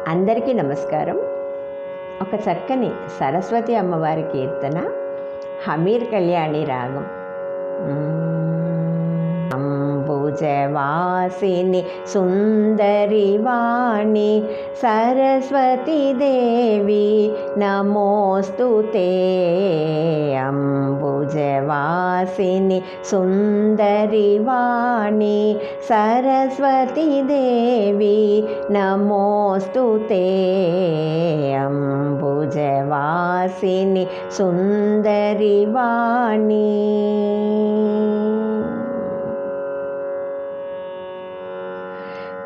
అందరికీ నమస్కారం. ఒక చక్కని సరస్వతి అమ్మవారి కీర్తన, హమీర్ కళ్యాణి రాగం. అంబుజవాసిని సుందరి వాణి సరస్వతి దేవి నమోస్తుతే. అంబుజవాసిని సుందరి వాణి సరస్వతి దేవి నమోస్తుతే. అంబుజవాసిని సుందరి వాణి.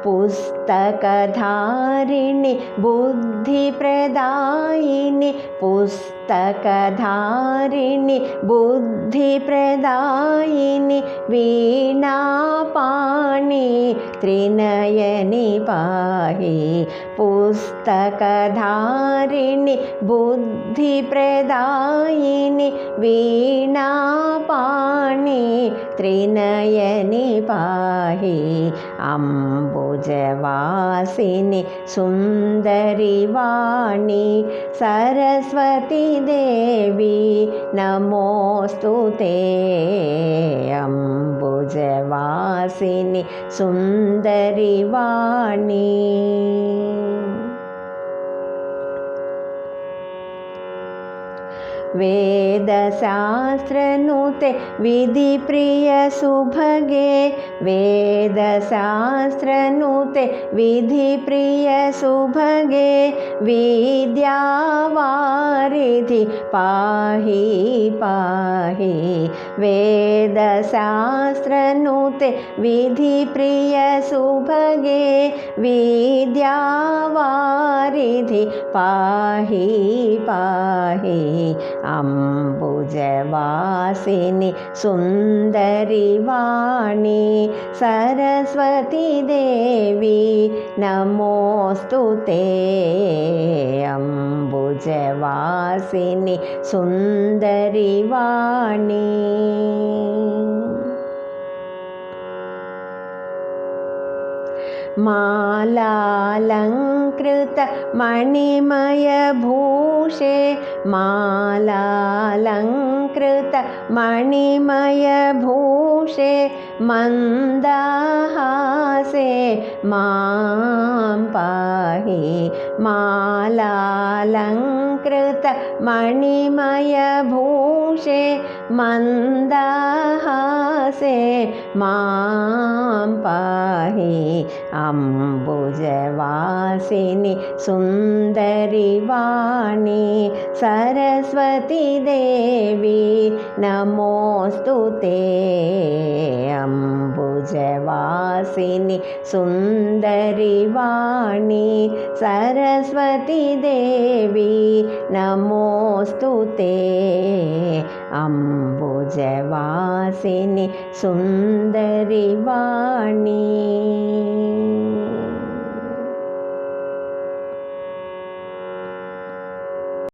पुस्तकधारिणि बुद्धिप्रदायिनि पुस्तकधारिणि बुद्धिप्रदायिनि वीणापाणि त्रिनयनि पाहि. पुस्तकधारिणि बुद्धिप्रदायिनि वीणापाणि त्रिनयनि पाहि. अंबुजवासिनि सुंदरि वाणी सरस्वती देवी नमोस्तुते. अंबुजवासिनि सुंदरि वाणी. वेदशास्त्रनुते विधिप्रिय सुभगे. वेदशास्त्रनुते विधिप्रिय सुभगे. विद्यावारिधि पाहि पाहि. वेदशास्त्रनुते विधिप्रिय सुभगे. विद्यावारिधि पाहि पाहि. अंबुजवासिनि सुंदरि वाणी सरस्वती देवी नमोस्तुते. अंबुजवासिनि सुंदरि वाणी. मालालंकृत मणिमय भूषे. मालालंकृत मणिमय भूषे. मंदहासे मां पाहि. मालालंकृत मणिमय भूषे. मंदहासे मां पाहि. अंबुजवासिनि सुंदरि वाणी सरस्वती देवी नमोस्तुते. अंबुजवासिनि सुंदरि वाणी सरस्वती देवी नमोस्तुते. अंबुजवासिनि सुंदरि वाणी.